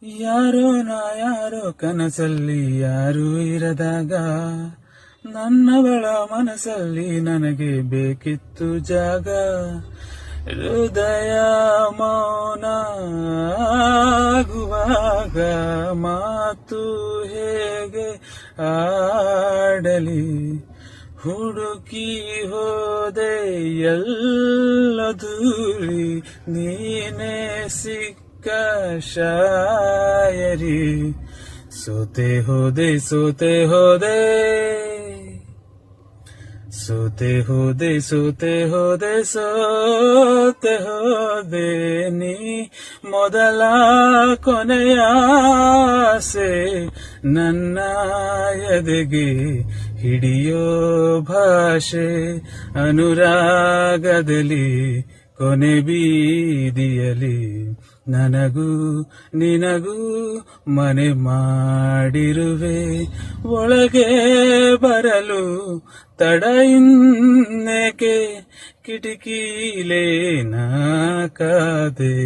ಯಾರೋ ಯಾರೋ ಕನಸಲ್ಲಿ ಯಾರೂ ಇರದಾಗ ನನ್ನವಳ ಮನಸ್ಸಲ್ಲಿ ನನಗೆ ಬೇಕಿತ್ತು ಜಾಗ. ಹೃದಯ ಮೌನ ಆಗುವಾಗ ಮಾತು ಹೇಗೆ ಆಡಲಿ, ಹುಡುಕಿ ಹೋದೆ ಎಲ್ಲ ದೂರಿ ನೀನೇ ಸಿಕ್ಕ ಶಾಯರಿ. ಸೋತೆ ಹೋದೆ ಸೋತೆ ಹೋದೆ ಸೋತೆ ಹೋದೆ ಸೋತೆ ಹೋದೆ ಸೋತೆ ಹೋದೆ ನೀ ಮೊದಲ ಕೊನೆಯ ಆಸೆ ನನ್ನ ಎದೆಗೆ ಹಿಡಿಯೋ ಭಾಷೆ. ಅನುರಾಗದಲ್ಲಿ ಕೊನೆ ಬೀದಿಯಲಿ ನನಗೂ ನಿನಗೂ ಮನೆ ಮಾಡಿರುವೆ. ಒಳಗೆ ಬರಲು ತಡ ಇನ್ನೇಕೆ, ಕಿಟಕಿಲೇ ನಾ ಕಾದೆ.